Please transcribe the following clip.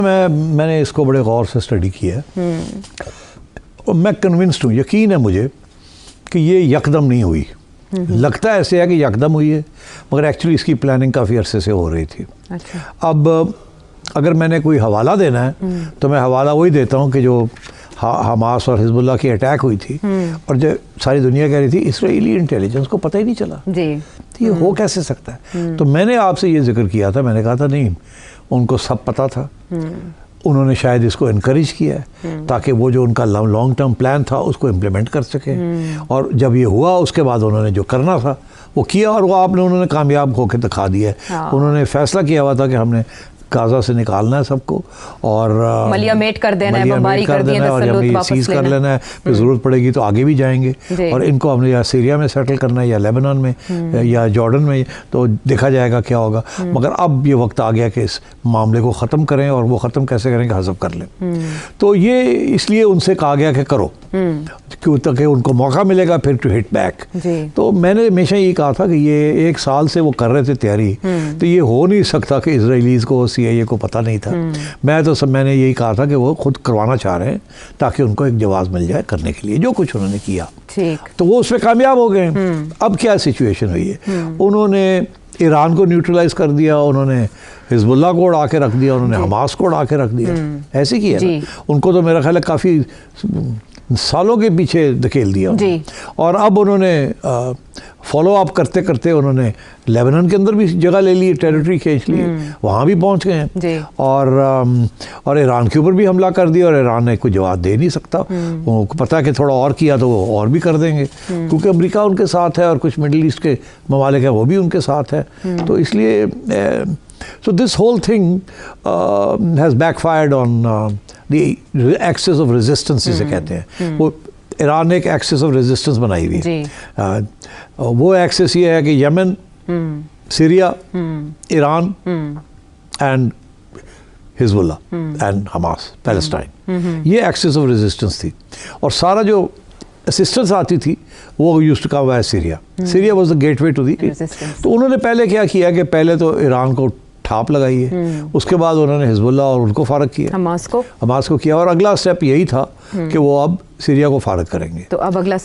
میں نے اس کو بڑے غور سے اسٹڈی کیا ہے اور میں کنونسڈ ہوں، یقین ہے مجھے کہ یہ یکدم نہیں ہوئی. لگتا ایسے ہے کہ یکدم ہوئی ہے، مگر ایکچولی اس کی پلاننگ کافی عرصے سے ہو رہی تھی. اب اگر میں نے کوئی حوالہ دینا ہے تو میں حوالہ وہی دیتا ہوں کہ جو حماس اور حزب اللہ کی اٹیک ہوئی تھی اور جو ساری دنیا کہہ رہی تھی اسرائیلی انٹیلیجنس کو پتہ ہی نہیں چلا. یہ ہو کیسے سکتا ہے؟ تو میں نے آپ سے یہ ذکر کیا تھا، میں نے کہا تھا نہیں، ان کو سب پتہ تھا. انہوں نے شاید اس کو انکریج کیا ہے تاکہ وہ جو ان کا لانگ ٹرم پلان تھا اس کو امپلیمنٹ کر سکیں. اور جب یہ ہوا اس کے بعد انہوں نے جو کرنا تھا وہ کیا، اور وہ انہوں نے کامیاب ہو کے دکھا دیا ہے. انہوں نے فیصلہ کیا ہوا تھا کہ ہم نے غازہ سے نکالنا ہے سب کو اور ملیامیٹ کر دینا ہے، بمباری کر دینا ہے اور ہمیں سیز کر لینا ہے، پھر ضرورت پڑے گی تو آگے بھی جائیں گے اور ان کو ہم نے یا سیریا میں سیٹل کرنا ہے یا لیبنان میں یا جارڈن میں، تو دیکھا جائے گا کیا ہوگا. مگر اب یہ وقت آ گیا کہ اس معاملے کو ختم کریں، اور وہ ختم کیسے کریں گے؟ حذف کر لیں. تو یہ اس لیے ان سے کہا گیا کہ کرو، تاکہ ان کو موقع ملے گا پھر ٹو ہٹ بیک. تو میں نے ہمیشہ یہ کہا تھا کہ یہ 1 سال سے وہ کر رہے تھے تیاری، تو یہ ہو نہیں سکتا کہ اسرائیلیز کو سی آئی اے کو پتہ نہیں تھا. میں نے یہی کہا تھا کہ وہ خود کروانا چاہ رہے ہیں تاکہ ان کو ایک جواز مل جائے کرنے کے لیے جو کچھ انہوں نے کیا. تو وہ اس میں کامیاب ہو گئے. اب کیا سچویشن ہوئی ہے؟ انہوں نے ایران کو نیوٹرلائز کر دیا، انہوں نے حزب اللہ کو اڑا کے رکھ دیا، انہوں نے حماس کو اڑا کے رکھ دیا. ایسے کیا نا؟ ان کو تو میرا خیال ہے کافی سالوں کے پیچھے دھکیل دیا. اور اب انہوں نے فالو اپ کرتے کرتے انہوں نے لیبنان کے اندر بھی جگہ لے لی، ٹیریٹری کھینچ لی، وہاں بھی پہنچ گئے ہیں. اور ایران کے اوپر بھی حملہ کر دیا، اور ایران نے کوئی جواب دے نہیں سکتا. وہ پتہ ہے کہ تھوڑا اور کیا تو وہ اور بھی کر دیں گے، کیونکہ امریکہ ان کے ساتھ ہے اور کچھ مڈل ایسٹ کے ممالک ہیں وہ بھی ان کے ساتھ ہے. تو اس لیے so this whole thing has backfired on the axis of resistance جسے کہتے ہیں. وہ ایران نے ایک ایکسس آف ریزسٹنس بنائی ہوئی ہے. وہ ایکسس یہ ہے کہ یمن، Syria, Iran and Hezbollah and Hamas, Palestine, یہ ایکسس آف ریزسٹنس تھی. اور سارا جو اسسٹنس آتی تھی وہ use to come by Syria. Syria was the gateway to the. تو انہوں نے پہلے کیا کیا کہ پہلے تو ایران کو ٹھاپ لگائی ہے، اس کے بعد انہوں نے حزب اللہ اور ان کو فارغ کیا، حماس کو کیا، اور اگلا سٹیپ یہی تھا کہ وہ اب سیریا کو فارغ کریں گے. تو اب اگلا